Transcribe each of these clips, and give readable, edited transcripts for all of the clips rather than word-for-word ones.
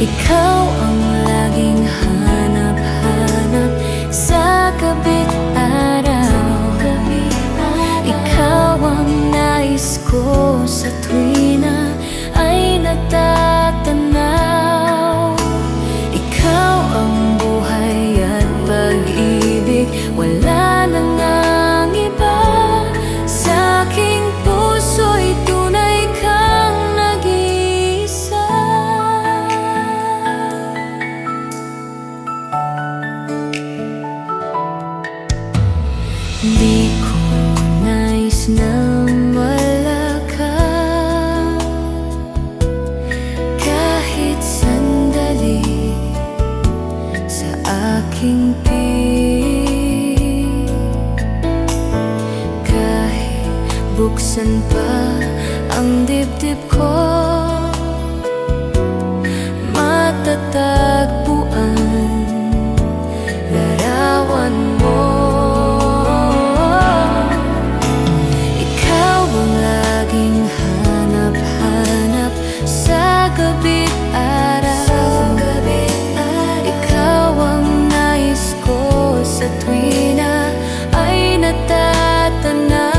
Ikaw ang laging hanap-hanap sa gabit araw. Ikaw ang nais ko sa tuwina ay natatanaw. Ikaw ang buhay at pag-ibig, wala nang ang iba. Sa aking puso'y tunay kang nag-iisa. Di ko nais na wala ka kahit sandali sa aking piling. Kahit buksan pa ang dibdib ko, matatagpuan larawan mo. Ikaw ang laging hanap-hanap sa gabit araw. Ikaw ang nais ko sa tuwina ay natatanaw.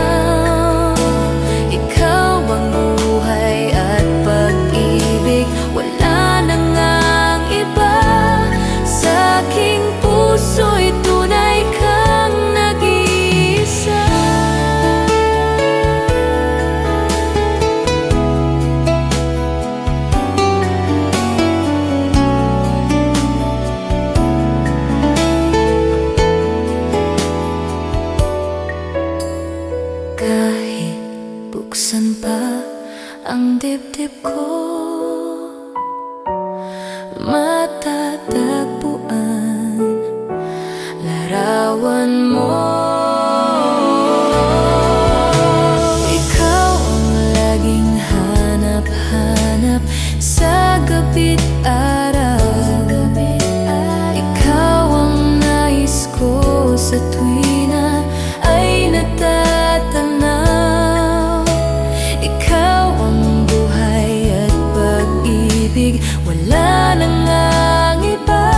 Ikaw ang buhay at pag-ibig, wala nang ang iba. Sa aking puso'y tunay kang nag-iisa. Kahit buksan pa ang dibdib ko, matatagpuan larawan mo. Ikaw ang laging hanap-hanap sa gabit araw. Ikaw ang nais ko sa tuwina ay natatanaw. Ikaw ang buhay at pag-ibig, wala nang ang iba.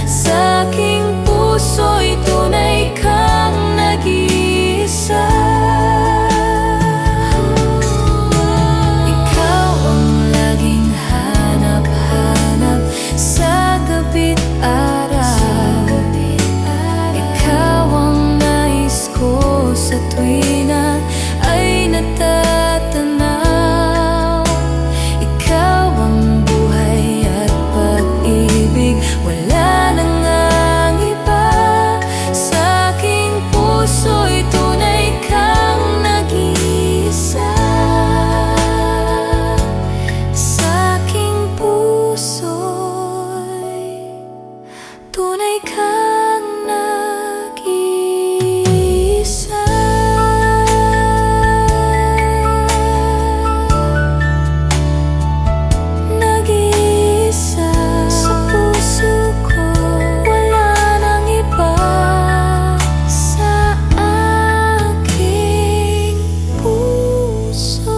Sa aking puso'y tunay kang nag-iisa. Ikaw ang laging hanap-hanap sa gabit araw. Ikaw ang nais ko sa tuwina ay natatanaw. Ikaw ang buhay at pag-ibig, wala nang ang iba. Sa aking puso'y tunay kang nag-iisa. Sa aking puso'y tunay kang nag-iisa. Nag-iisa sa puso ko, wala nang iba. Sa aking puso.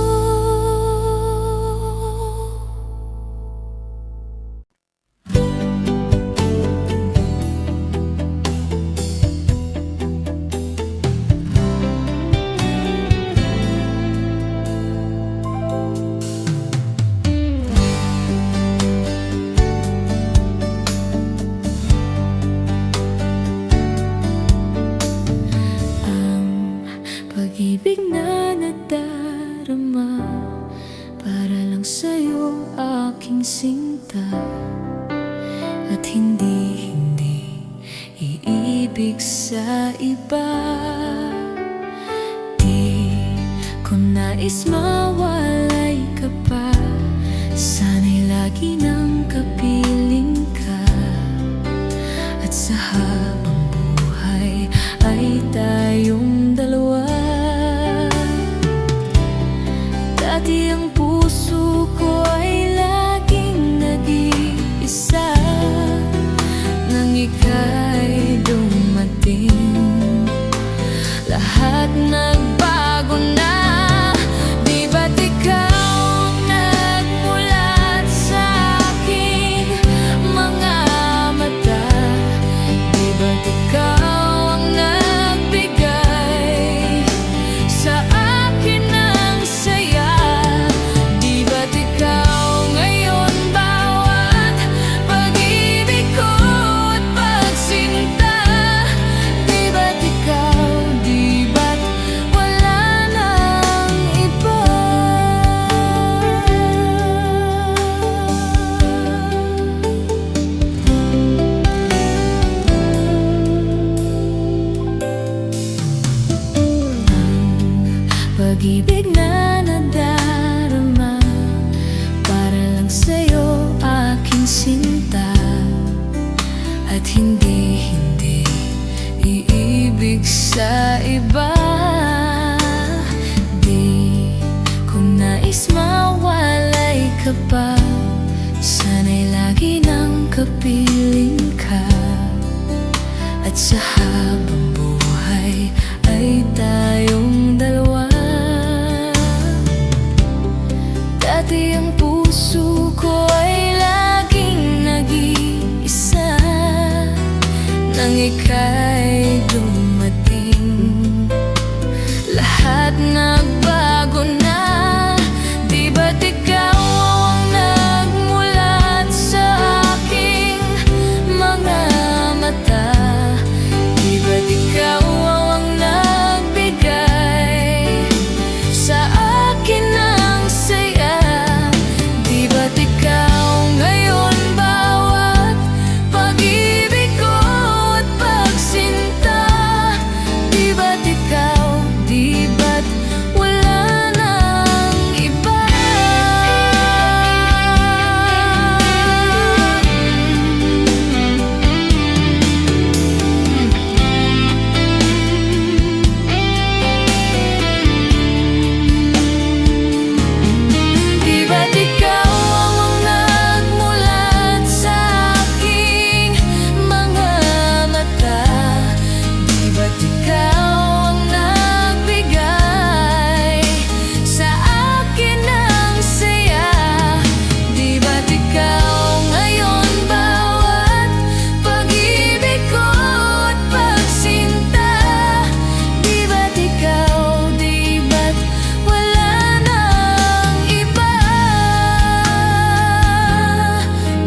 Ang pag-ibig na nadarama para lang sa'yo, aking sinta. At hindi iibig sa iba. Di ko nais mawalay ka pa, sana'y lagi nang kapiling ka. At sa habang buhay ay tayong dalawa. Dati ang puso ko ay laging nag-iisa. Nang ika'y dumating, lahat nagbago na. Di ba't ikaw ang nagmulat sa akin? na nadarama para lang sa'yo, aking sinta. At hindi iibig sa iba. Di ko nais mawalay ka pa, sana'y lagi nang kapiling ka. At sa habang buhay ay tayong dalawa. Dati ang puso ko ay laging nag-iisa, nang ika'y dumating, lahat nagbago na. Di ba't ikaw ang nagmulat sa aking mga mata? Di ba't ikaw ang nagbigay sa akin ng saya? Di ba't ikaw ngayon bawat pag-ibig ko at pagsinta? Di ba't ikaw, di ba't wala nang iba? Di ba't ikaw ang nagmulat sa aking mga mata? Di ba't ikaw ang nagbigay sa akin ng saya? Di ba't ikaw ngayon bawat pag-ibig ko at pagsinta? Di ba't ikaw, di ba't wala nang iba?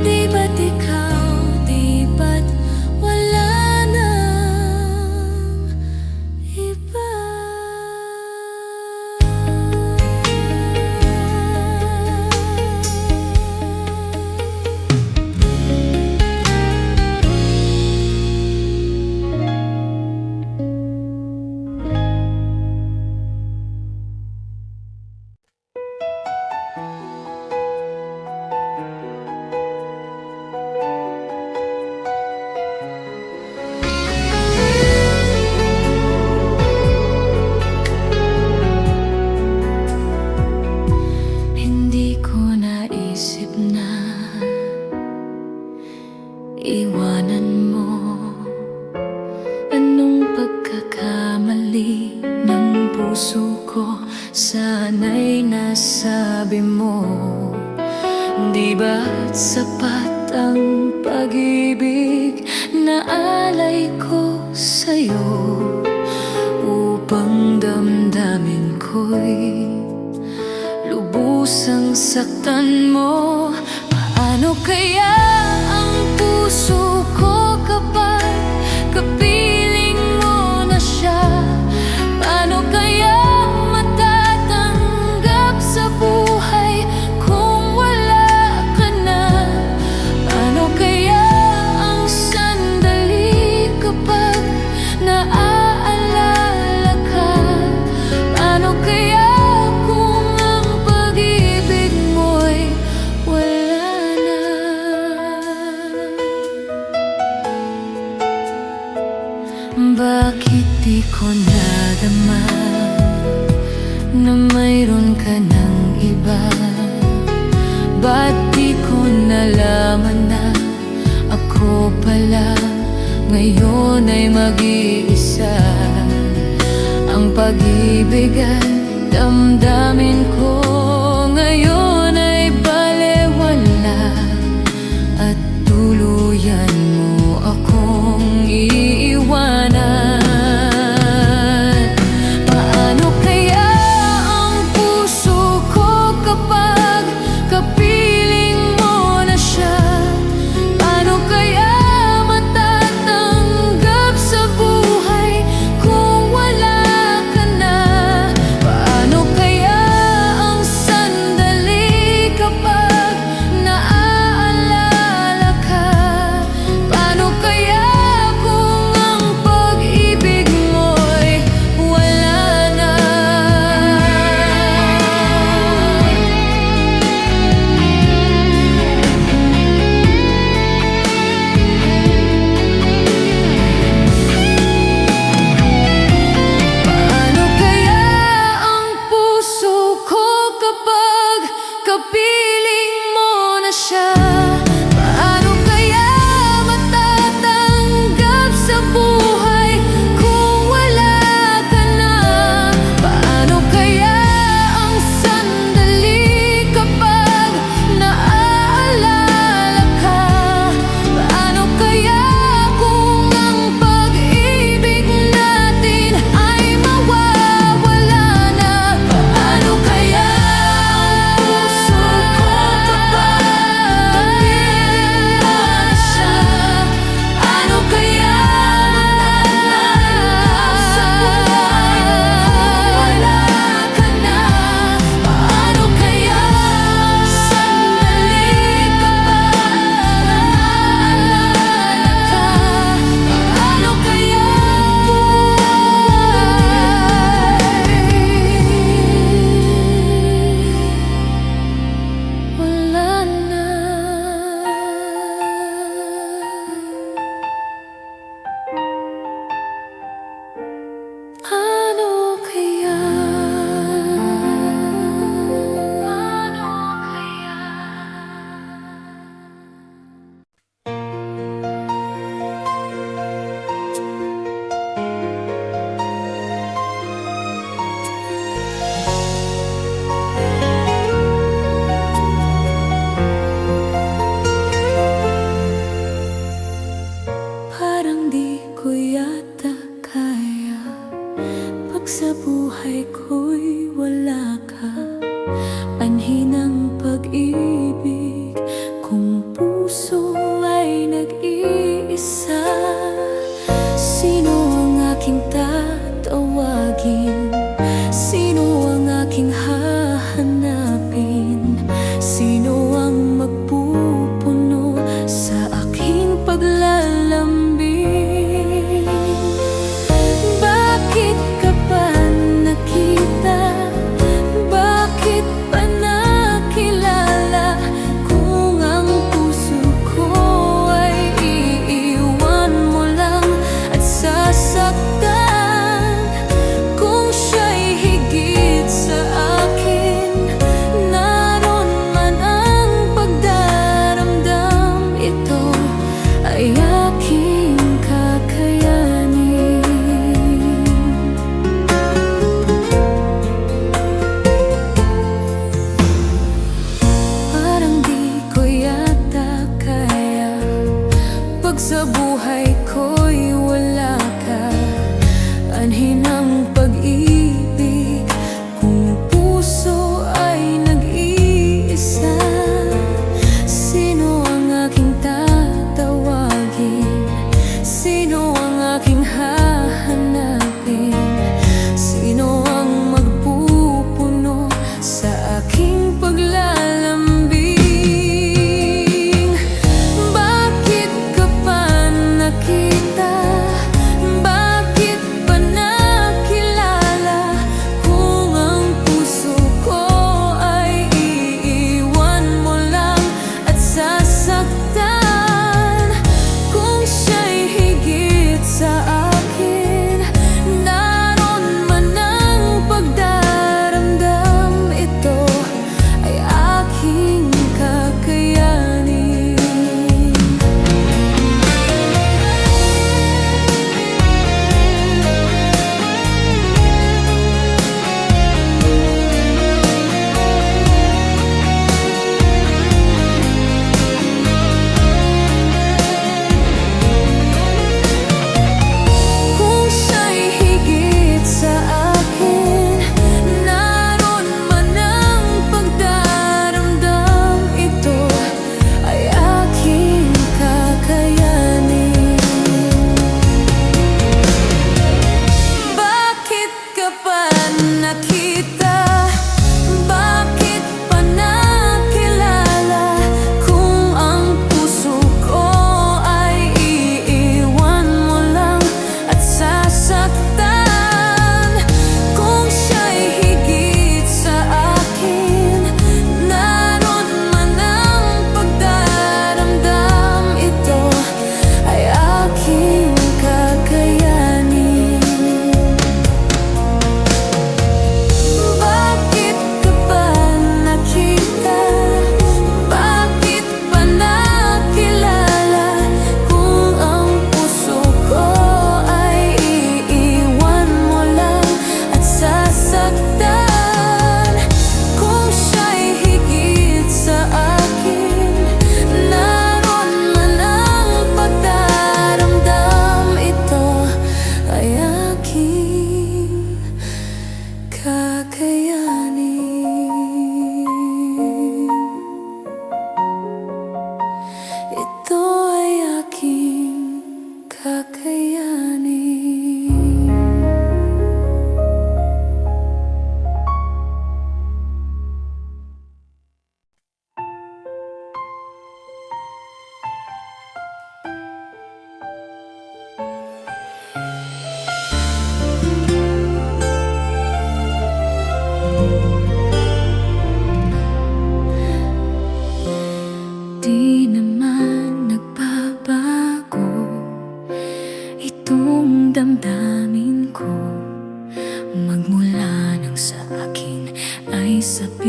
Di ba't ikaw, di ba't wala nang iba? Hindi ko naisip na iwanan mo. Anong pagkakamali ng puso ko, sana'y nasabi mo. Di ba't sapat ang pag-ibig na alay ko sa'yo, upang damdamin ko'y lubusang saktan mo? Paano kaya ang puso ko kapag kapiling mo na siya? Paano kaya matatanggap sa buhay kung wala ka na? Paano kaya ang sandali kapag naaalala ka? Paano kaya kung ang pag-ibig mo'y wala na? Bakit di ko nadama na mayroon ka ng iba? Ba't di ko nalaman na ako pala ngayon ay mag-iisa? Ang pag-ibig at damdamin ko ngayon ay balewala, at tuluyan mo akong iiwanan. Paano kaya ang puso ko kapag kapiling mo na siya? Paano kaya matatanggap sa buhay kung wala ka na? Paano kaya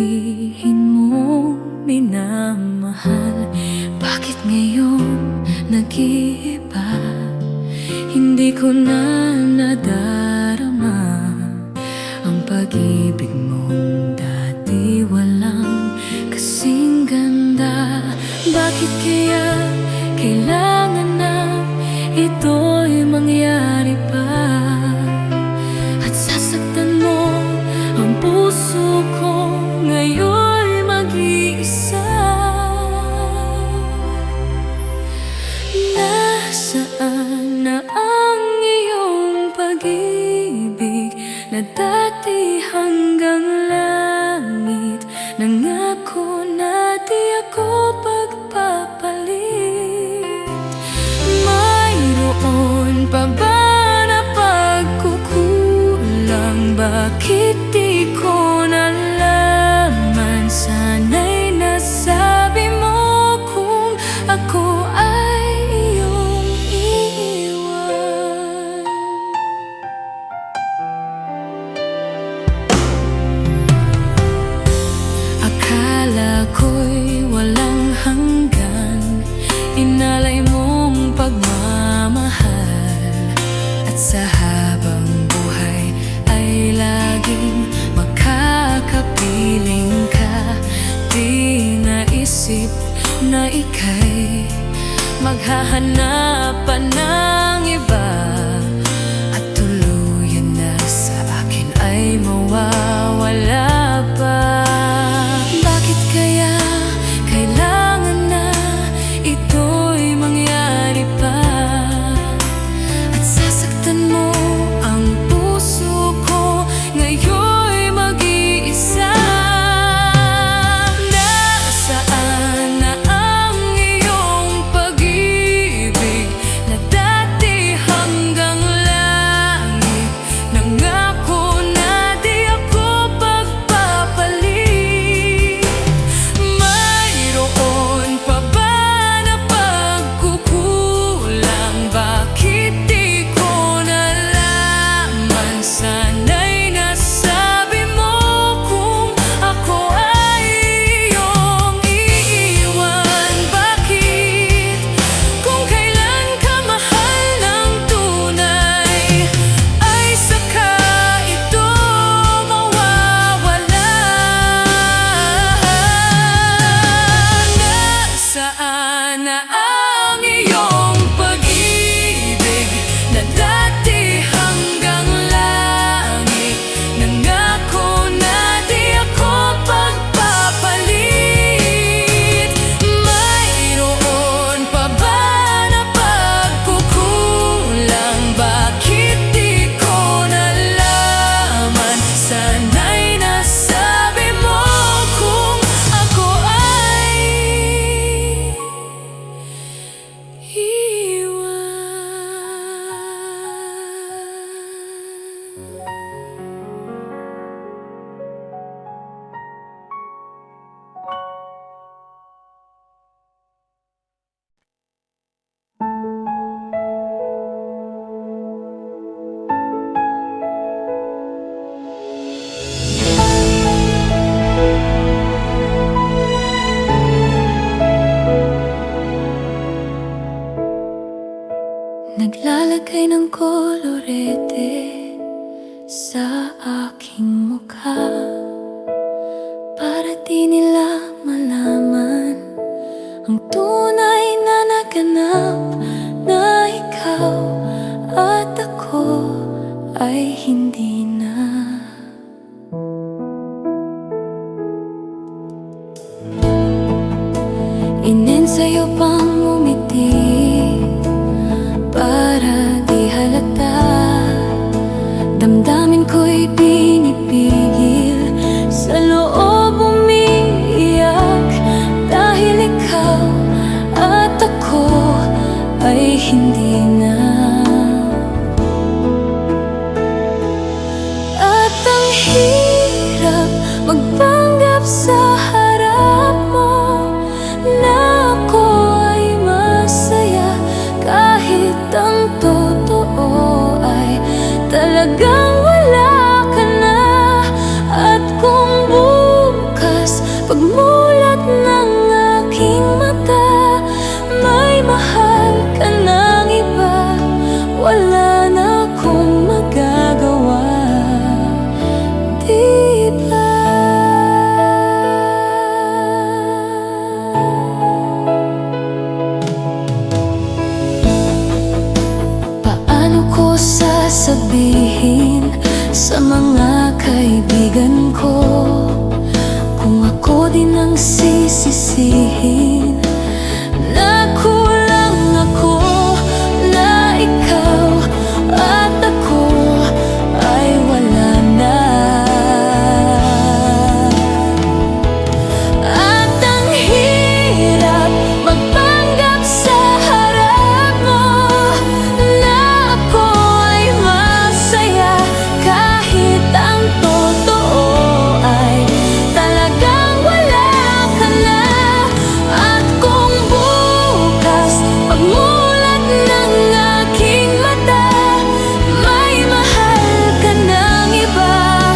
sabihin mo minamahal. Bakit ngayon nag-iiba? Hindi ko na nadarama ang pag-ibig mong dati walang kasing ganda. Bakit kaya kailangan na ito'y mangyari pa? At sasaktan mo ang puso ko ngayon'y mag-iisa. Nasaan na ang iyong pag-ibig na dati hanggang langit? Nangako na di ako pagpapalit. Mayroon pa ba na pagkukulang? Bakit di ko nalaman? Sana'y nasabi mo kung ako ay iyong iiwan. Akala ko'y walang hanggan, inalay mong pagmamahal. At sa habang buhay ay laging makakapiling ka. Di naisip na ika'y maghahanap pa ng iba, at tuluyan na sa akin ay mawawala pa. Bakit kaya kailangan na ito'y mangyari pa? At sasaktan mo ang puso ko ngayon'y mag-iisa. Nasaan na ang iyong pag-ibig na dati hanggang langit? Nangako na di ako pagpapalit. Mayroon pa ba na pagkukulang? Bakit di ko nalaman? Sana'y nasabi mo kung ako ay iyong iiwan. Bakit kung kailan ka mahal ng tunay ay saka ito mawawala? Nasaan na ang iyong pag-ibig na dati hanggang langit? Nangako na di ako pagpapalit. Mayroon pa ba na pagkukulang? Bakit di ko nalaman? Sana'y nasabi mo kung ako ay naglalagay ng kolorete sa aking mukha para di nila malaman ang tunay na naganap, na ikaw at ako ay hindi na. Inensayo pang umiti para di halata. Damdamin ko'y pinipigil, sa loob umiiyak, dahil ikaw at ako ay hindi na. At ang hirap magpanggap sa harap mo na ako ay masaya. nang sisisihin na kulang ako, na ikaw at ako ay wala na. At ang hirap magpanggap sa harap mo na ako ay masaya kahit ang totoo ay talagang wala ka na. At kung bukas pagmulat ng aking mata may mahal ka ng iba,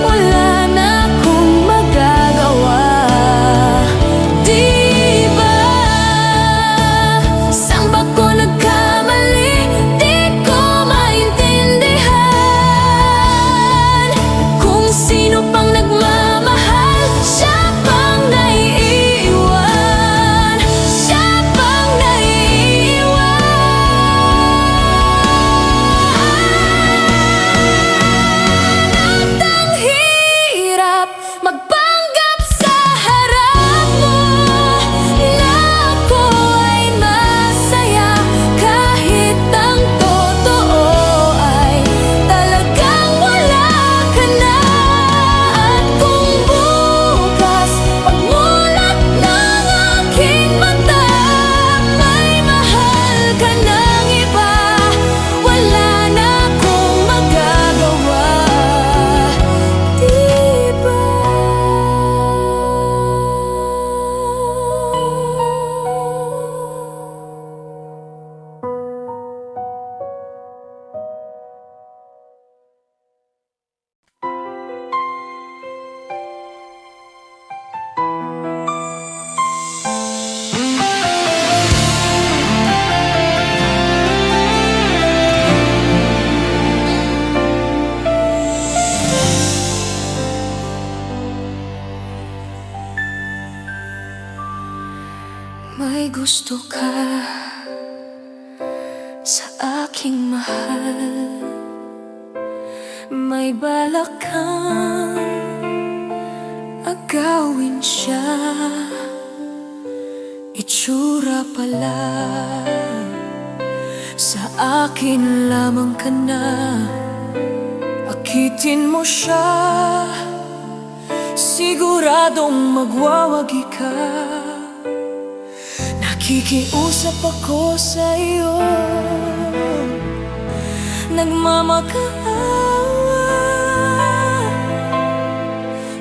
wala na akong magagawa. Di ba? Saan ba ko nagkamali? Di ko maintindihan. Kung sino pang nagmamahal, siya pang naiiwan. Siya pang naiiwan. At ang hirap magpanggap sa harap mo na ako ay masaya kahit ang totoo ay talagang wala ka na. At kung bukas pagmulat ng aking mata may mahal ka ng iba, wala na akong magagawa. Di ba? May gusto ka sa aking mahal, may balak kang agawin siya. Itsura pala sa akin lamang ka na, akitin mo siya, siguradong magwawagi ka. Nakikiusap ako sa iyo, nagmamakaawa.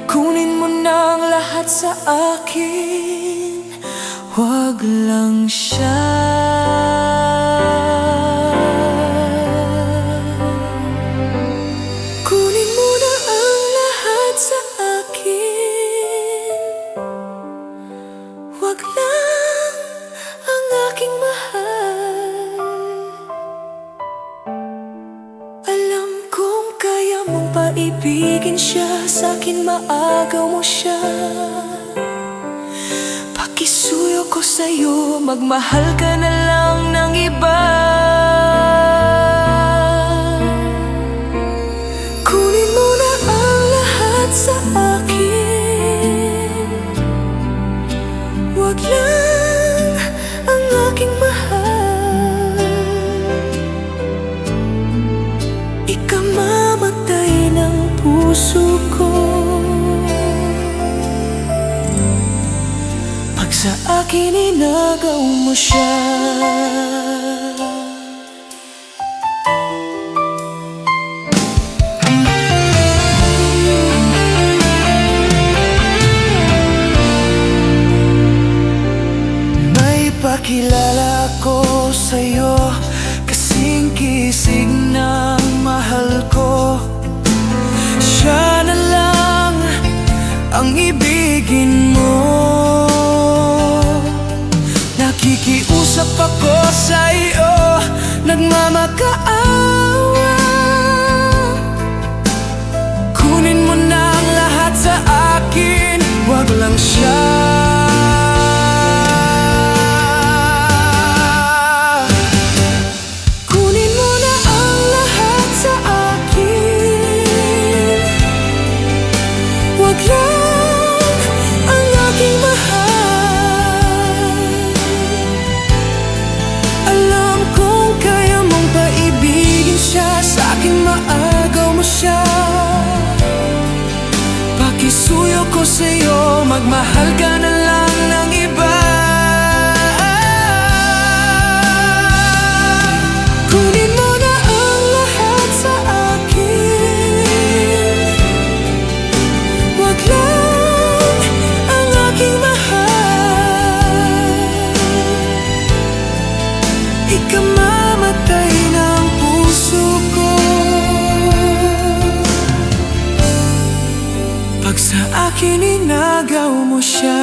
Kunin mo na ang lahat sa akin, wag lang siya. Kunin mo na ang lahat sa akin, wag lang ang aking mahal. Alam kong kaya mong paibigin siya, sa'kin maagaw mo siya. Pakisuyo ko sa'yo, magmahal ka na lang ng iba. Kunin mo na ang lahat sa akin, wag lang ang aking mahal. Ikamamatay ng puso ko pag sa akin inagaw mo siya. May pakilala ko sa'yo, kasing kisig ng mahal ko. Siya na lang ang ibigin mo. Nakikiusap ako sa iyo, sa'yo, magmahal ka na lang ng iba. Kunin mo na ang lahat sa akin, wag lang ang aking mahal. Ikamamatay ng puso ko pag sa akin inagaw mo siya.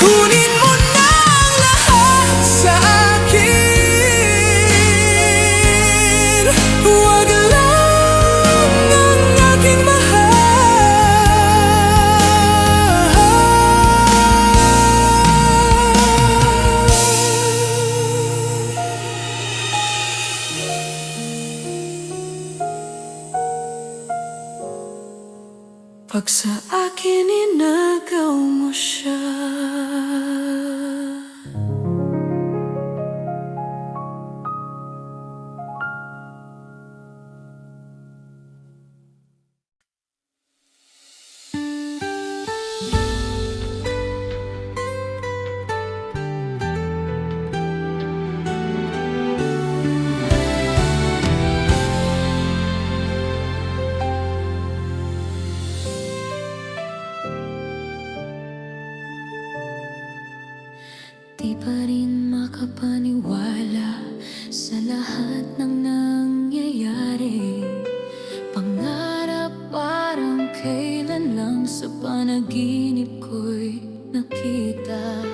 Kunin mo na ang lahat sa akin, wag lang ang aking mahal. Pag sa akin inagaw mo siya. Di pa rin makapaniwala sa lahat ng nangyayari. Pangarap parang kailan lang sa panaginip ko'y nakita.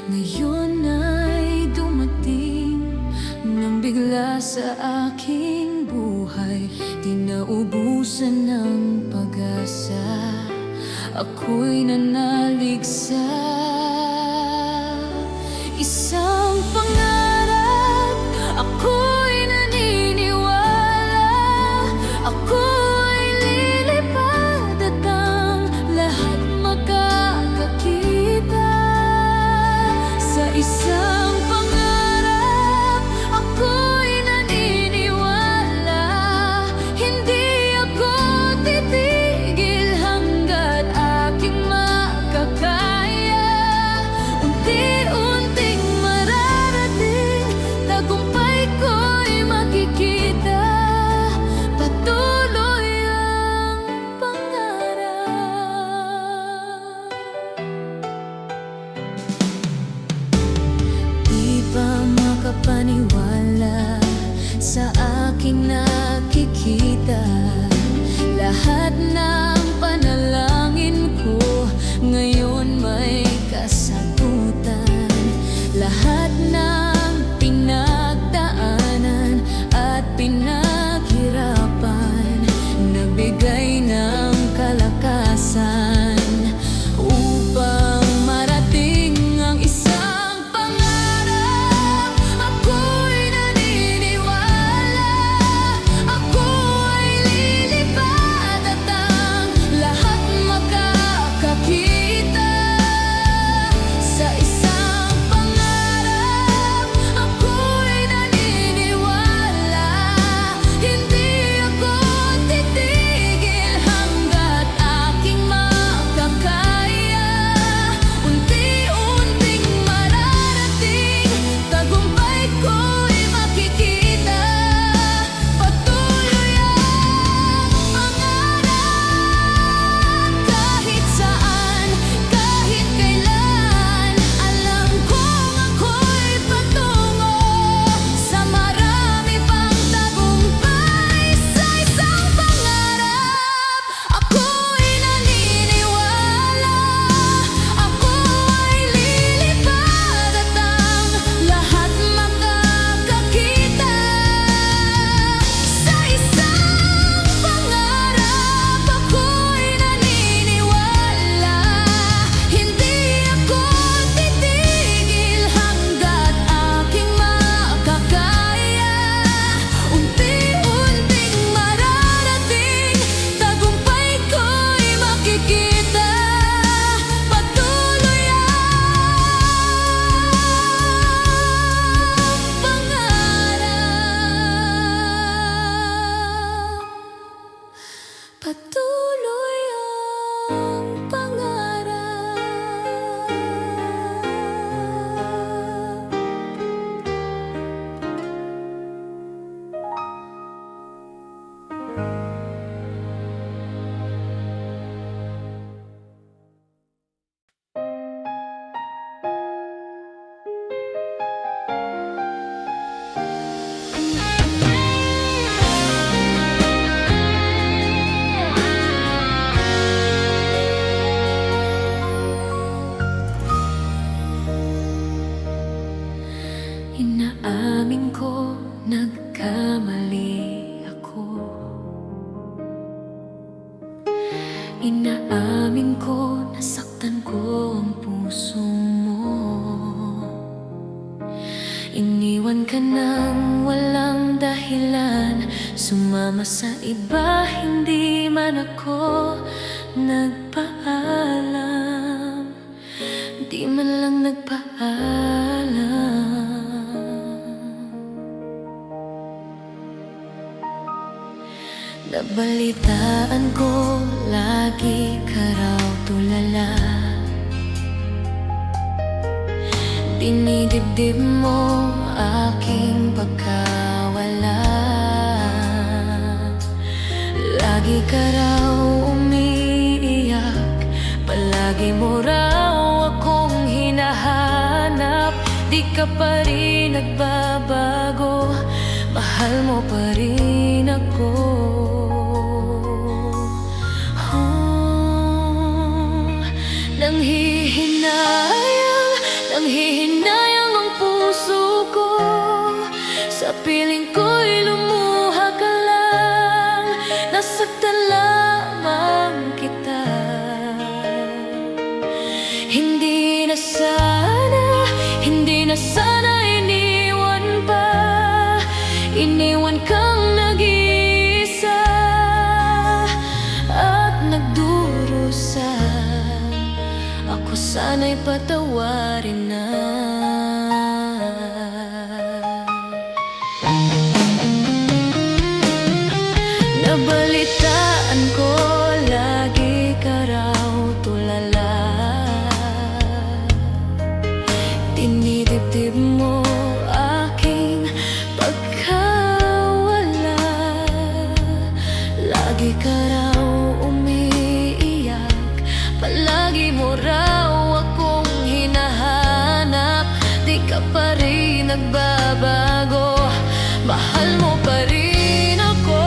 Ngayon ay dumating nang bigla sa aking buhay. Di naubusan ng pag-asa, ako'y nanaligsa. Isang pangarap, ako'y naniniwala. Ako'y lilipad at ang lahat makakakita. Sa isang pangarap, ako'y naniniwala. Hindi ako titigil hanggat aking makakaya. Unti-unting mararating, tagumpay ko'y makikita. Patuloy ang pangarap. Di pa makapaniwala sa aking nakikita. Lahat ng panalangin ko ngayon may kasagutan. Lahat ng pinagdaanan at pinaghirapan, nagbigay ng kalakasan upang marating ang isang pangarap. Ako'y naniniwala, ako'y lilipad at ang patuloy ang pangarap. Inaamin ko, nagkamali ako. Inaamin ko, nasaktan ko ang puso mo. Iniwan ka nang walang dahilan, sumama sa iba, hindi man ako nagpaalam. Di man lang nagpaalam. Nabalitaan ko, lagi ka raw tulala. Dinidibdib mo aking pagkawala. Lagi ka raw umiiyak, palagi mo raw akong hinahanap. Di ka pa rin nagbabago, mahal mo pa rin ako. Nanghihinayang ang puso ko, sa piling ko'y lumuha ka lang. Nasaktan lamang kita. Hindi na sana iniwan pa. Iniwan kang nag-iisa at nagdurusa. Ako sana'y patawarin na. Nabalitaan ko, lagi ka raw tulala. Dinidibdib mo aking pagkawala. Lagi ka raw umiiyak, palagi mo raw akong hinahanap. Di ka pa rin nagbabago, mahal mo pa rin ako.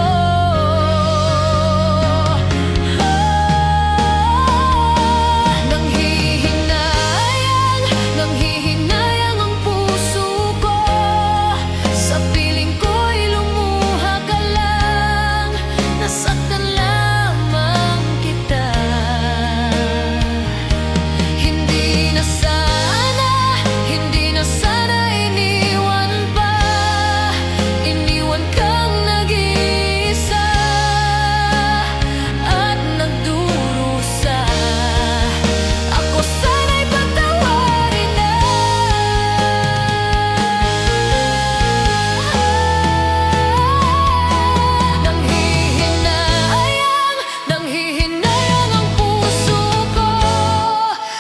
Nanghihinayang ang puso ko, sa piling ko'y lumuha ka lang. Nasaktan lamang kita. Hindi na sana iniwan pa. Iniwan kang nag-iisa at nagdurusa. Ako sana'y patawarin na. Nanghihinayang ang puso ko,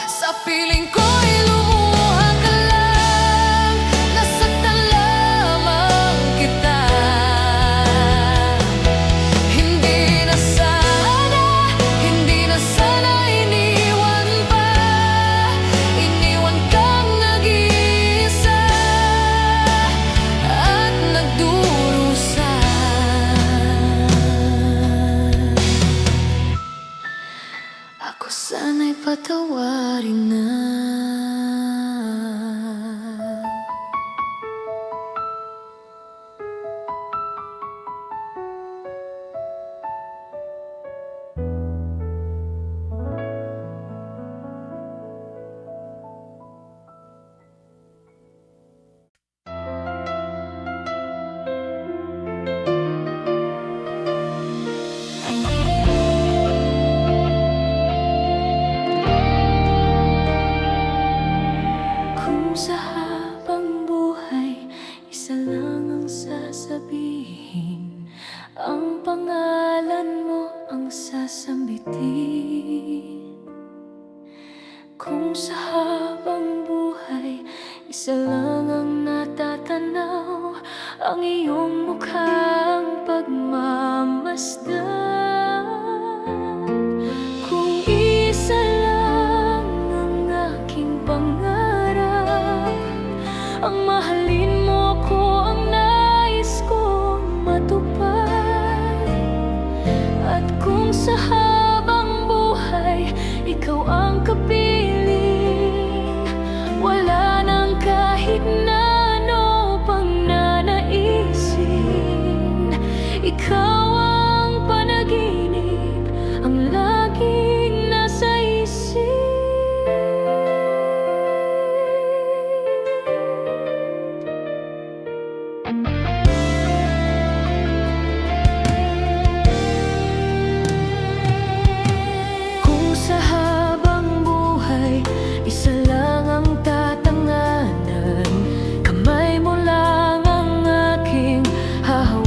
sa piling ko'y lumuha ka lang. Nasaktan lamang kita. Hindi na sana iniwan pa. Iniwan kang nag-iisa at nagdurusa. Ako sana'y patawarin na. sasambitin. Kung sa habang buhay isa lang ang natatanaw, ang iyong mukhang pagmamasdan. Kung isa lang ang aking pangarap, ang mahalin mo ko ang nais kong matupad. At kung sa habang buhay ikaw ang kapiling, wala nang kahit na ano pang nanaisin. Ikaw ang panaginip, ang laging nasa isip. Kung sa habang buhay isa lang ang tatanganan, kamay mo lang ang aking hahawakan.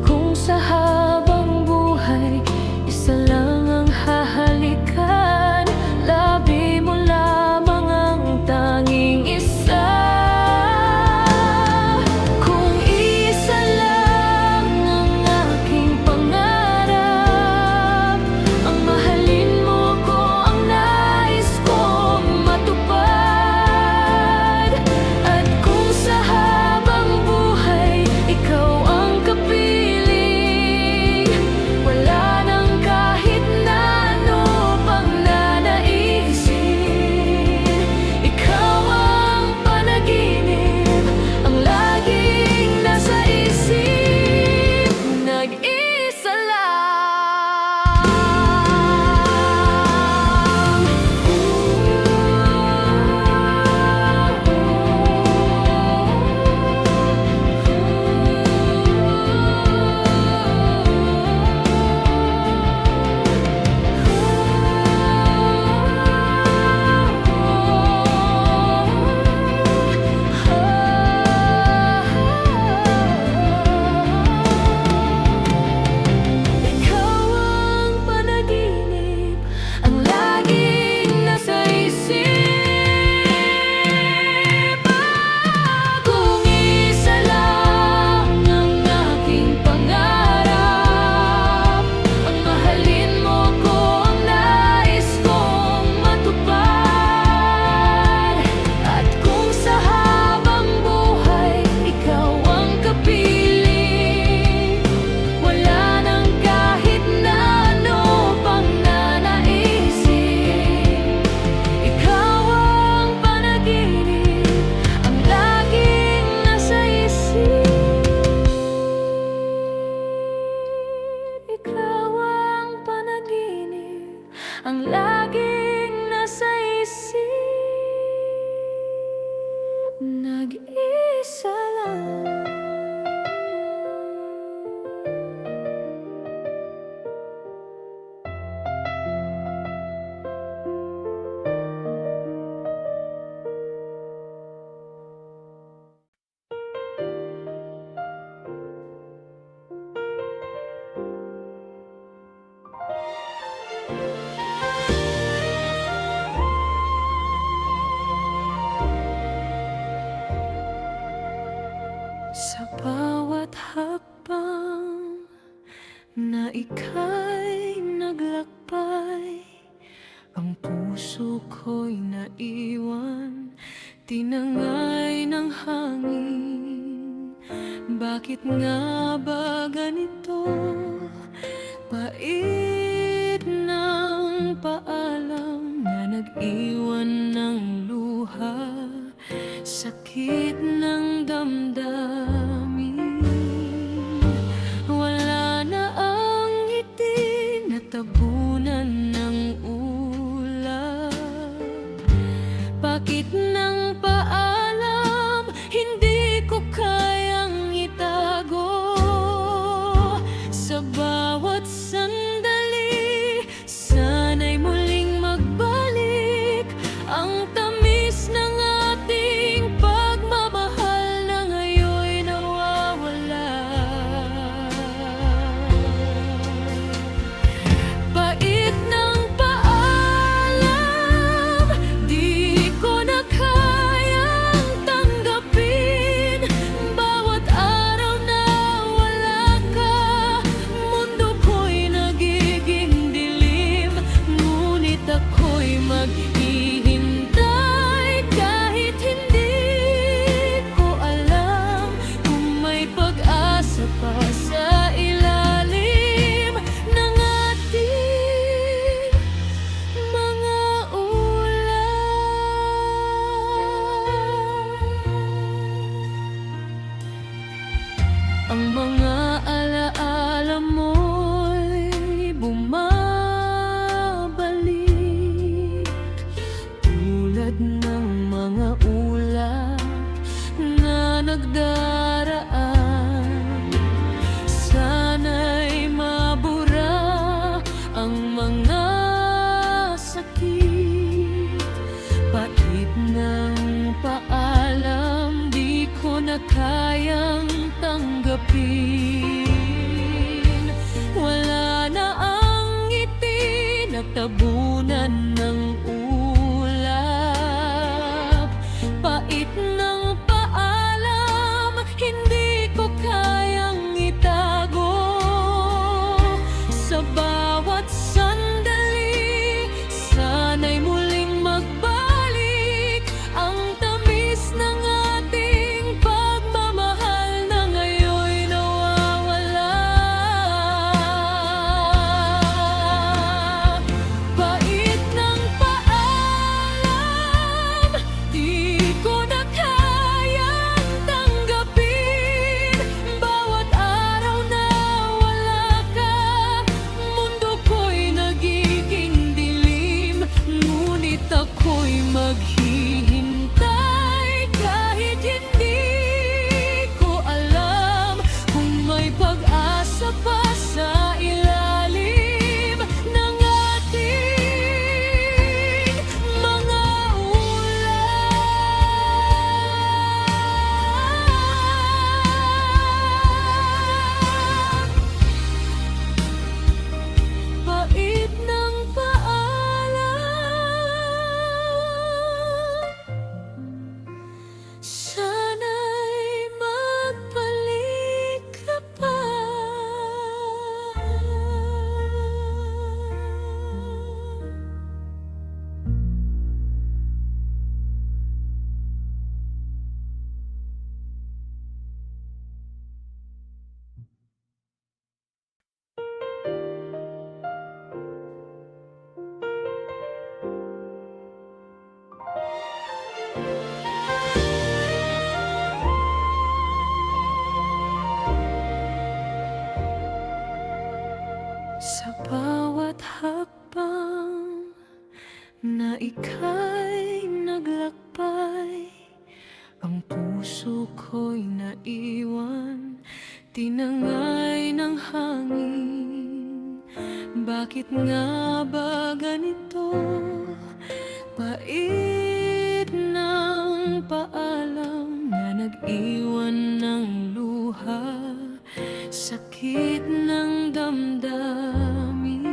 Kung sa habang buhay isa lang ang hahalikan, labi mo lamang ang tanging isa. Kung isa lang ang aking pangarap, ang mahalin mo ko ang nais kong matupad. At kung sa habang buhay ikaw ang kapiling, wala nang kahit na ano pang nanaisin. Ikaw ang panaginip, ang laging nasa isip. Nag-isa lang. Ikaw ang panaginip, ang laging nasa isip. Kung isa lang ang aking pangarap, ang mahalin mo ko ang nais kong matupad. At kung sa habang buhay ikaw ang kapiling, wala nang kahit na ano pang nanaisin. Ikaw ang panaginip, ang laging nasa isip. Ikaw ang panaginip, ang laging nasa isip. Nag-isa lang. Sa bawat hakbang na ika'y naglakbay, ang puso ko'y naiwan, tinangay ng hangin. Bakit nga ba ganito? Pait ng paalam na nag-iwan ng luha, sakit ng damdamin. Wala na ang ngiti, natabunan ng ulap. Bakit ng paalam, hindi ko kayang itago. Sa bawat sandali tabunan ng ulap. Pait ng paalam, hindi ko kayang itago. Sa bawat sandali, sana'y muling magbalik ang tamis ng ating pagmamahal na ngayon'y nawawala. Pait ng paalam, di ko na kayang tanggapin. Bawat araw na wala ka, mundo ko'y nagiging dilim. Ngunit ako'y maghihintay kahit hindi ko alam kung may pag-asa pa sa ilalim ng ating mga ulap. Pait ng paalam, sana'y magbalik ka pa. Sa bawat hakbang na ika'y naglakbay, ang puso ko'y naiwan, tinangay ng hangin. Bakit nga ba ganito? Pait ng paalam na nag-iwan ng luha, sakit ng damdamin.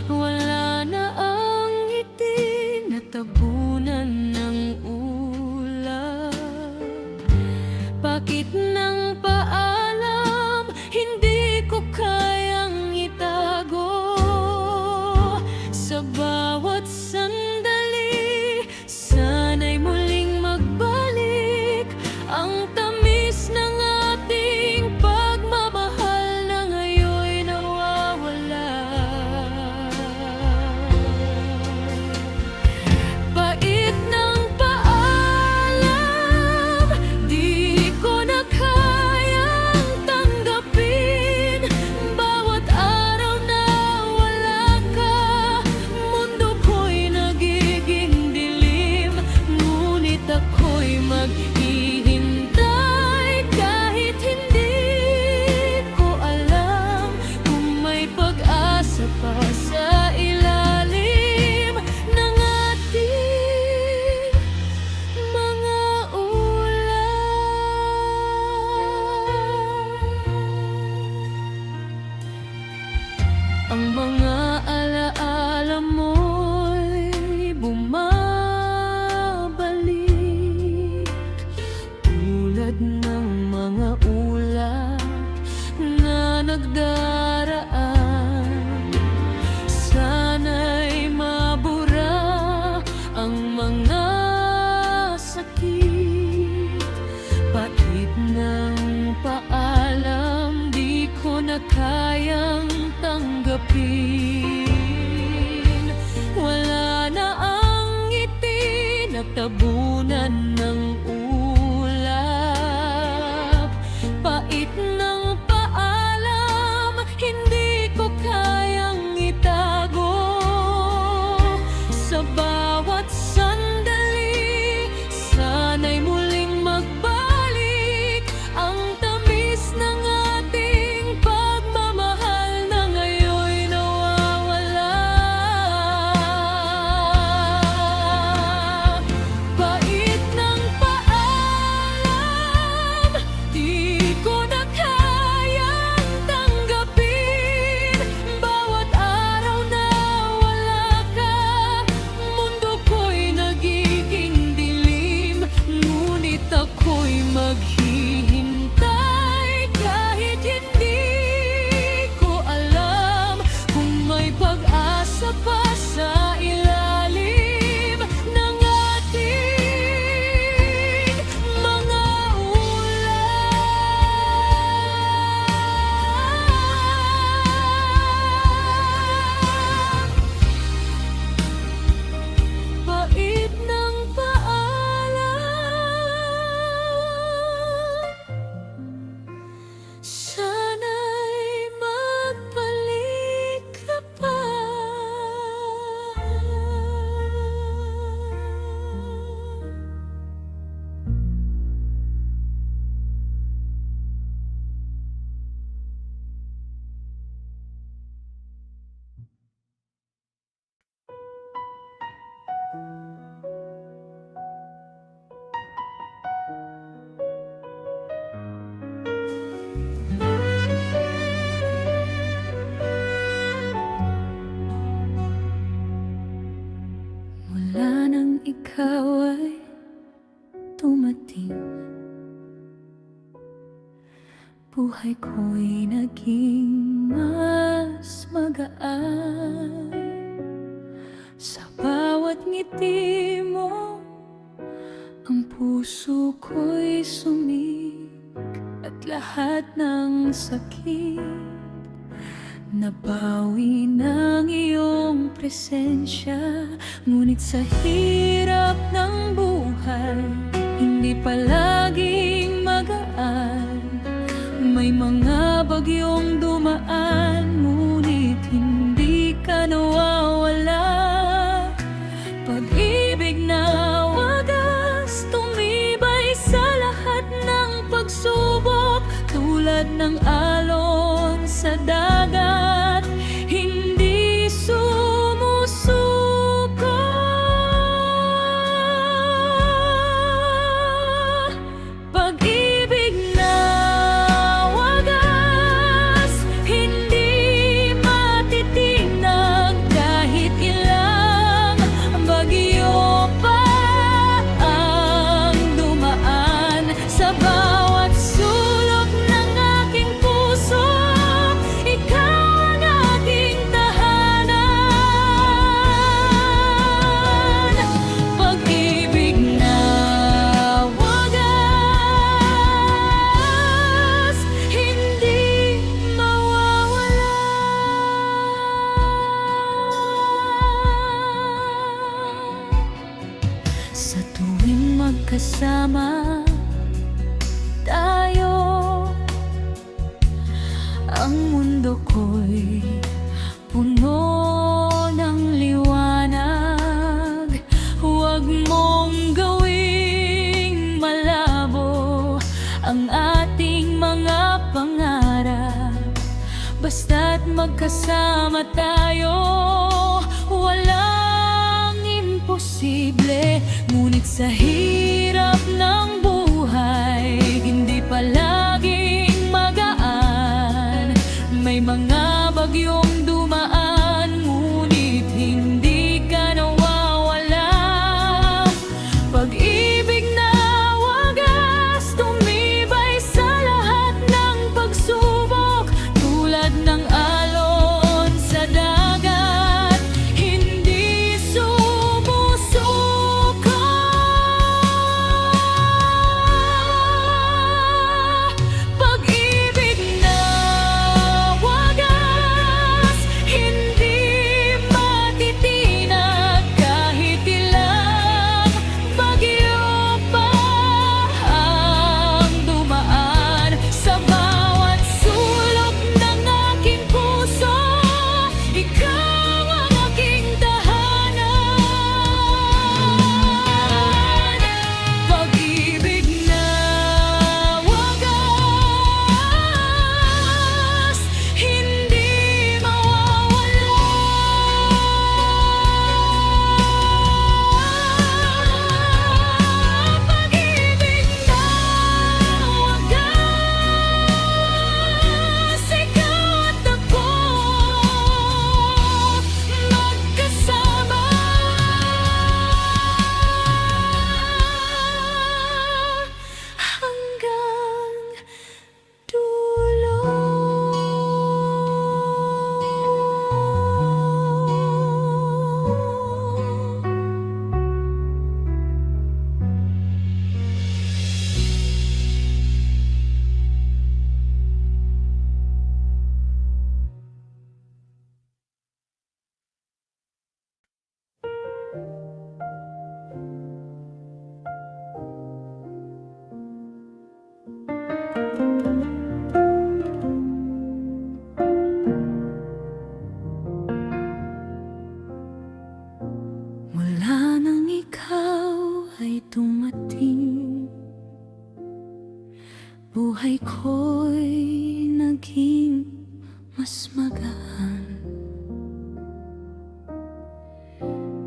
Wala na ang ngiti na tabunan ng ulap. Bakit ng paalam, hindi ko kayang itago. Sa bawat sandali, sana'y muling magbalik ang tamis ng ating pagmamahal na ngayon'y nawawala. Pait ng paalam, di ko na kayang tanggapin. Bawat araw na wala ka, mundo ko'y nagiging dilim. Ngunit ako'y maghihintay kahit hindi ko alam kung may pag-asa pa sa ilalim ng ating mga ulap. Ang mga alaala mo'y bumabalik, tulad ng mga ulap na nagdaraan. Sana'y mabura ang mga sakit. Pait ng paalam, di ko na kayang tanggapin. Wala na ang ngiti na tabunan ng ulap. Pait ng paalam, hindi ko kayang itago. Sa bawat sandali, sana'y muling magbalik ang tamis ng ating pagmamahal na ngayon'y nawawala. Pait ng paalam, pa sa ilalim ng ating mga ulan. Bait ng paalam, sana'y magbalik ka pa. Mula nang ikaw ay dumating, buhay ko'y naging mas magaan. Sa bawat ngiti mo, ang puso ko'y sumik, at lahat ng sakit nabawi ng iyong presensya. Ngunit sa hirap ng buhay, hindi palaging magaan. May mga bagyong dumaan, ngunit hindi ka nawawala. Pag-ibig na wagas, tumibay sa lahat ng pagsubok. Tulad ng alon sa dagat, hindi sumusuko. Pag-ibig na wagas, hindi matitinag kahit ilang bagyo pa ang dumaan. Sa bawat sulok ng aking puso, ikaw ang aking tahanan. Pag-ibig na wagas, hindi mawawala. Sa tuwing magkasama tayo, ang mundo ko'y puno ng liwanag. Huwag mong gawing malabo ang ating mga pangarap. Basta't magkasama tayo, walang imposible. Ngunit sa hirap ng buhay, hindi palaging magaan. May mga bagyong dumaan, ngunit hindi ka nawawala. Pag-ibig na wagas, tumibay sa lahat ng pagsubok. Tulad ng alon sa dagat, hindi sumusuko. Pag-ibig na wagas, hindi mas magaan.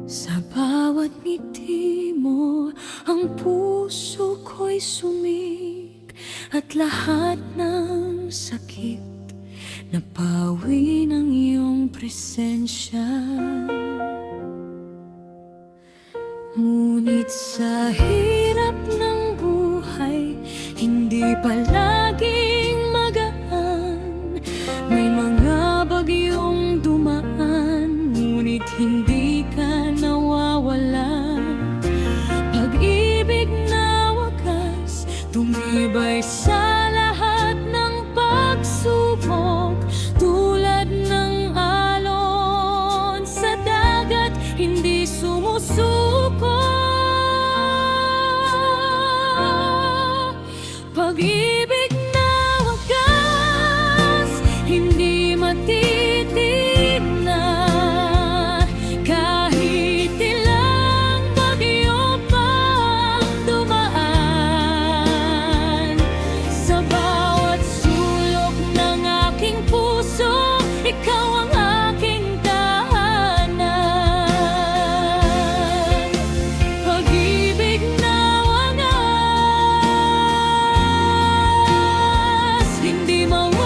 Sa bawat ngiti mo, ang puso ko'y sumik, at lahat ng sakit napawi ng iyong presensya. Ngunit sa hirap ng buhay, hindi palaging magaan. May mga bagyong dumaan, ngunit hindi ka nawawala. Pag-ibig na wagas, tumibay sa lahat ng pagsubok. Tulad ng alon sa dagat, hindi sumusuko. Pag-ibig na wagas, hindi matitignan. Kahit ilang bagyo pang dumaan, sa bawat sulok ng aking puso, ikaw ang aking tahanan. Pag-ibig na wagas, hindi mawawala.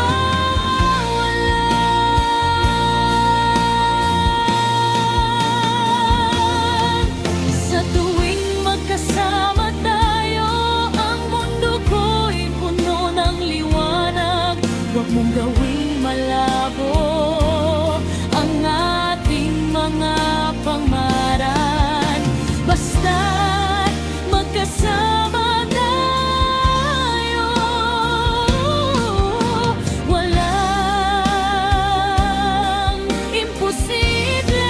Sa tuwing magkasama tayo, ang mundo ko'y puno ng liwanag. Huwag mong gawing malabo ang ating mga pangmaran. Basta't magkasama tayo, walang imposible.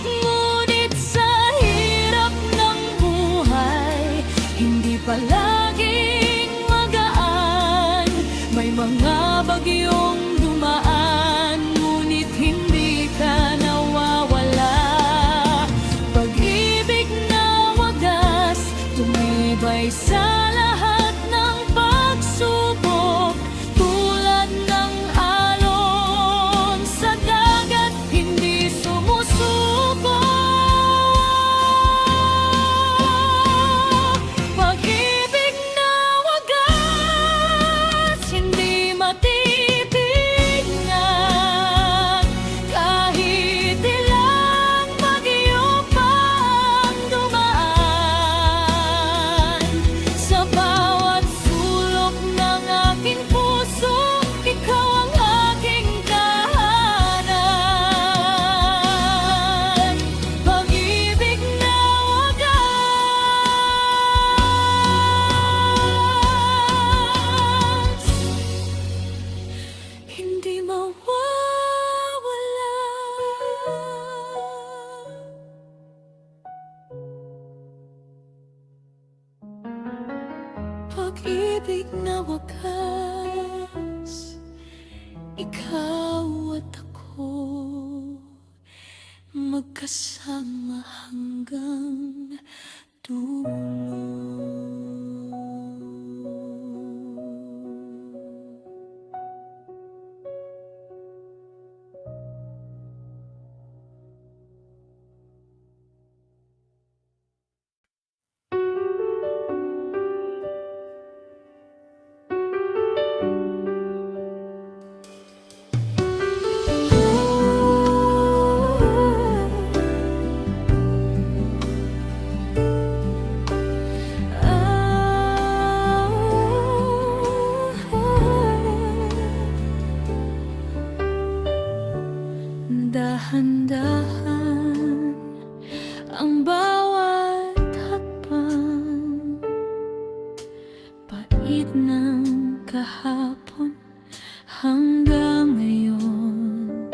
Ngunit sa hirap ng buhay, hindi palaging magaan. May mga bagyong dumaan, ngunit hindi ka nawawala. Pag-ibig na wagas, tumibay sa lahat ng pagsubok. Tulad ng alon sa dagat, hindi sumusuko. Pag-ibig na wagas, hindi matitignan. Kahit ilang bagyo pang dumaan, sa bawat sulok ng aking puso, ikaw ang aking tahanan. Pag-ibig na wagas, hindi mawawala. Pag-ibig na wagas, ikaw at ako magkasama hanggang dulo. Dahan-dahan ang bawat hakbang, pait ng kahapon hanggang ngayon.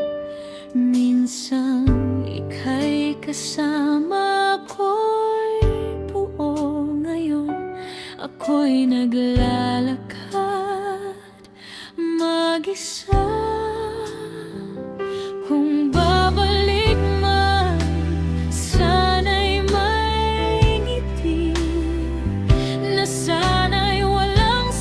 Minsan ika'y kasama ko'y buo, ngayon ako'y naglalakad mag-isa. Kung babalik man, sana'y may ngiti, na sana'y walang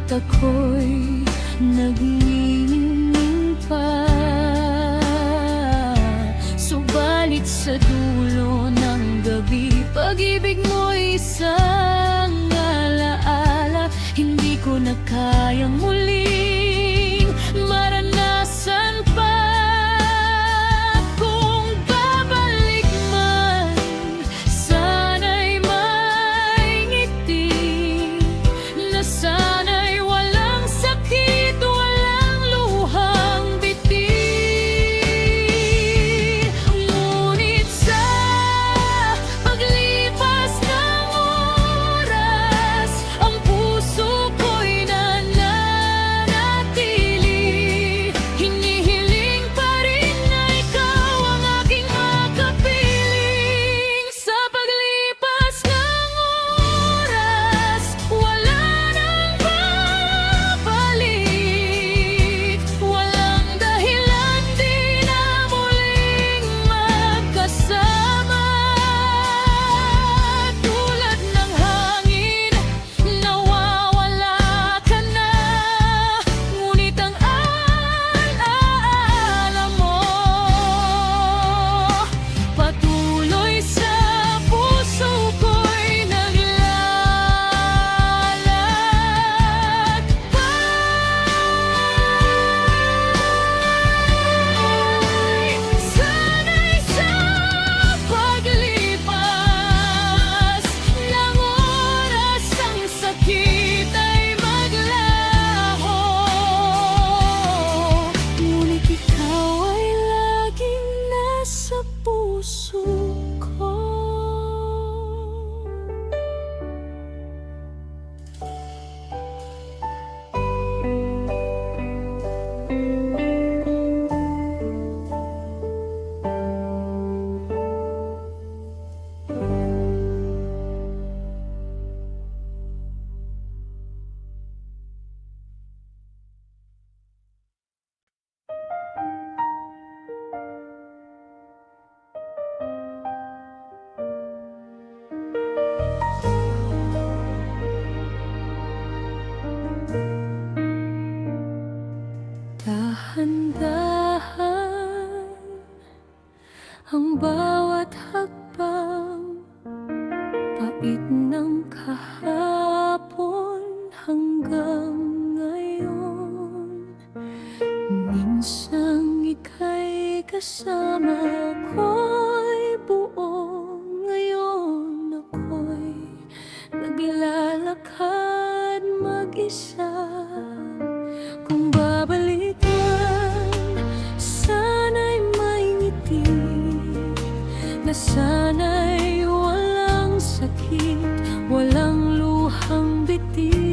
matako'y nagniningning pa. Subalit sa dulo ng gabi, pag-ibig mo'y isang alaala. Hindi ko na kayang muling maranasan pa. Kung babalik man, sana'y may ngiti, na sana'y walang sakit, walang luhang bitin. Ngunit sa paglipas ng oras, ang puso ko'y nananatili. Hinihiling pa rin na ikaw ang aking makapiling. Sa paglipas ng oras, wala nang babalik. Walang dahilan, di na muling magkasama. Tulad ng hangin, nawawala ka na. Ngunit ang alaala mo patuloy sa puso ko'y naglalakbay. Sana'y sa paglipas ng oras, ang sakit ay maglaho. Ngunit ikaw ay laging nasa puso ko. Dahan-dahan ang bawat hakbang, pait ng kahapon hanggang ngayon. Minsang ika'y kasama ko'y buo, ngayon ako'y naglalakad mag-isa. Kung babalik man, sana'y may ngiti, na sana'y walang sakit, walang luhang bitin.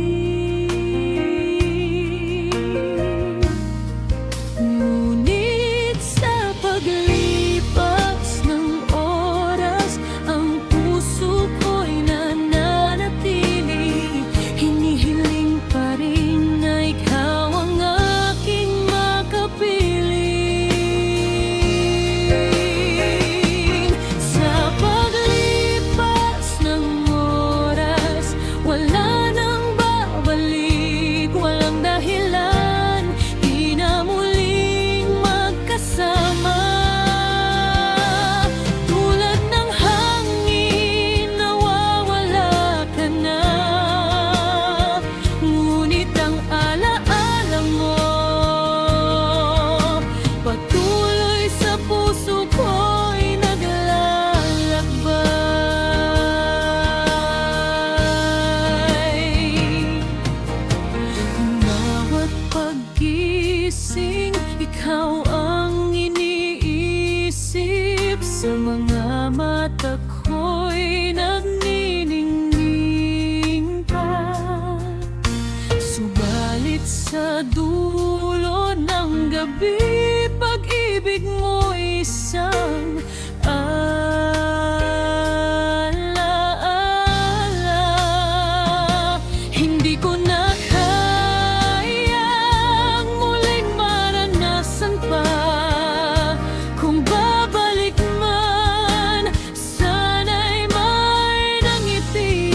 Ngunit sa paglipas ng oras, ang puso ko'y nananatili. Hinihiling pa rin na ikaw ang aking makapiling. Sa paglipas ng oras, wala nang babalik. Walang dahilan, di na muling magkasama. Tulad ng hangin, nawawala ka na. Ngunit ang alaala mo patuloy sa puso ko'y naglalakbay. Bawat paggising, ikaw ang iniisip. Sa mga mata ko'y nagniningning pa. Subalit sa dulo ng gabi, pag-ibig mo isang alaala. Hindi ko na kayang muling maranasan pa. Kung babalik man, sana'y may nangiti.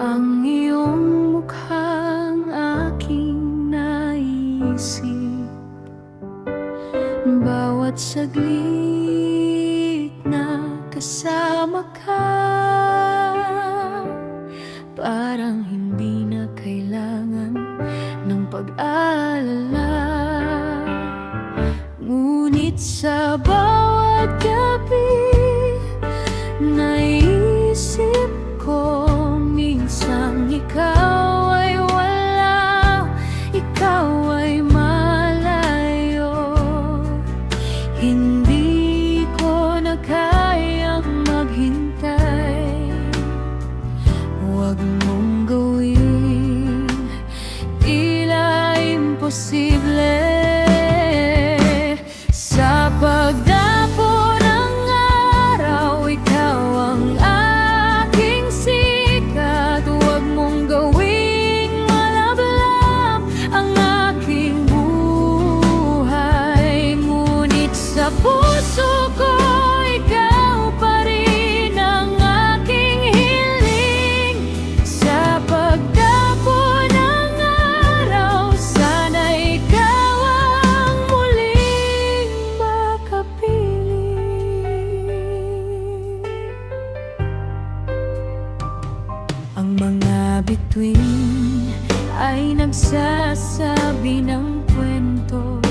ang iyong mukhang aking naisip. Bawat saglit na kasama ka, parang hindi na kailangan ng pag-aalala. Ngunit sa bawat gabi, naisip ko minsan ikaw ay wala, ikaw ay malayo. Hindi ko na kayang maghintay, huwag mong gawin tila imposible. Sa pagdapo ng araw, ikaw ang aking sikat. Huwag mong gawing malablam ang aking buhay. Ngunit sa puso ko, ikaw pa rin ang aking hiling. Sa pagdapo ng araw, sana ikaw ang muling makapiling. Ang mga bituin ay nagsasabi ng kwento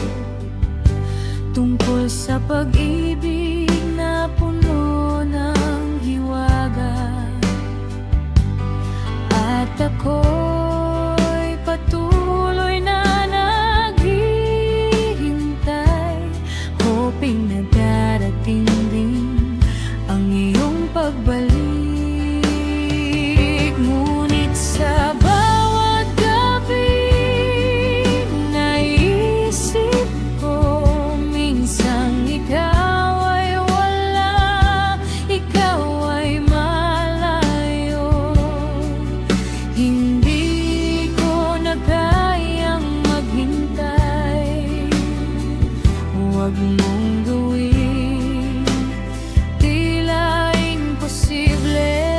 tungkol sa pag-ibig na puno ng hiwaga. At ako'y patuloy na naghihintay, hoping na darating din ang iyong pagbalik. Ngunit sa bawat gabi, naisip ko minsan ikaw ay wala, ikaw ay malayo. Hindi ko na kayang maghintay, huwag mong gawin tila imposible.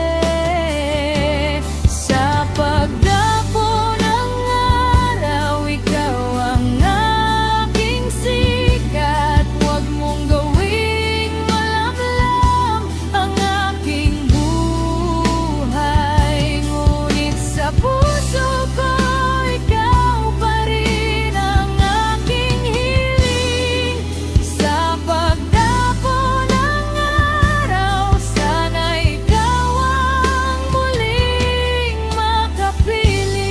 Sa pagdapo ng araw, ikaw ang aking sikat. Huwag mong gawing malamlam ang aking buhay. Ngunit sa puso ko, ikaw pa rin ang aking hiling. Sa pagdapo ng araw, sana ikaw ang muling makapiling.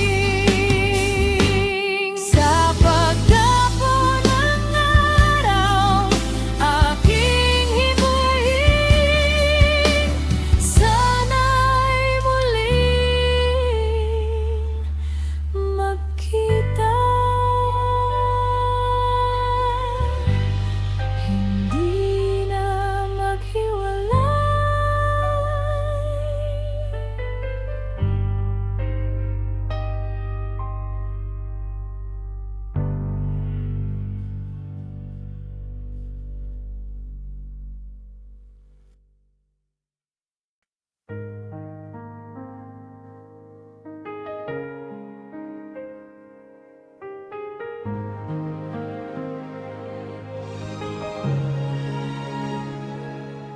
Sa pagdapo ng araw, aking himuhin, sana'y muling magkita. Hindi na maghiwalay.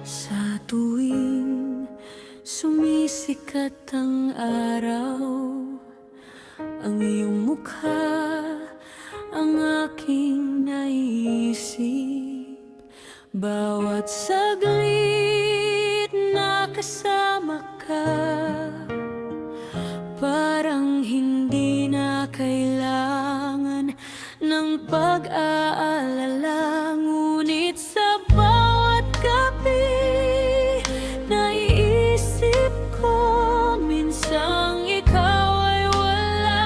Sa tuwing sumisikat ang araw, ang iyong mukha ang aking naisip. Bawat saglit na kasama ka, parang hindi na kailangan ng pag-aalala. Ngunit sa bawat gabi, naiisip ko minsang ikaw ay wala,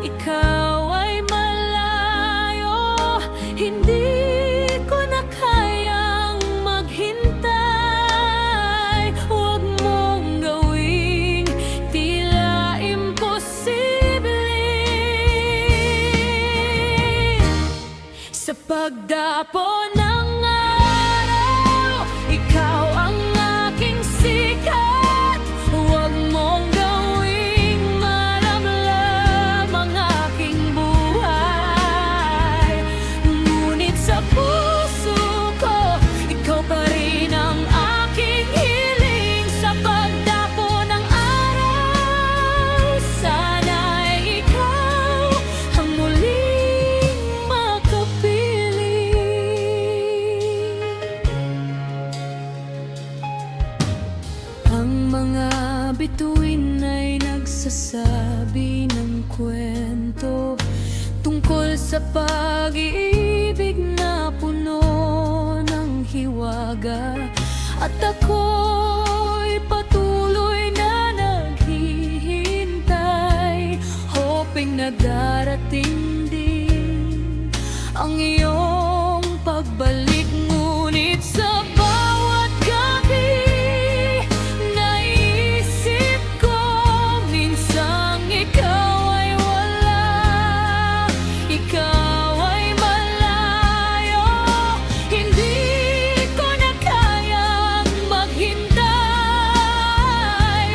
ikaw ay malayo. Hindi ko na kayang maghintay, huwag mong gawing tila imposible. Sa pagdapo ng araw, ikaw ang aking sikat. Huwag mong gawing magsasabi ng kwento tungkol sa pag-ibig na puno ng hiwaga. At ako'y patuloy na naghihintay, hoping na darating din ang iyong pagbalik. Ngunit sa bawat gabi, naisip ko minsang ikaw ay wala, ikaw ay malayo. Hindi ko na kayang maghintay,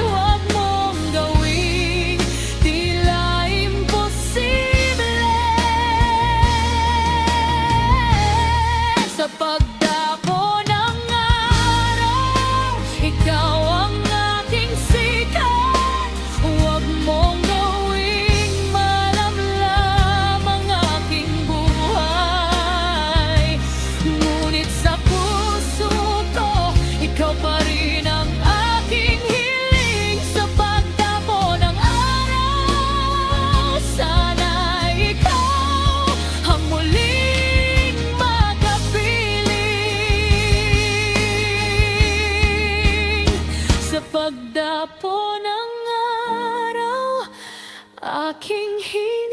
huwag mong gawing tila imposible. Sa pagdapo ng araw, ikaw ang aking sikat. Huwag mong gawing malamlam ang aking buhay. Ngunit sa puso ko, ikaw pa rin ang aking hiling. Sa pagdapo ng araw, sana ikaw ang muling makapiling. Sa pagdapo ng araw, aking hiling.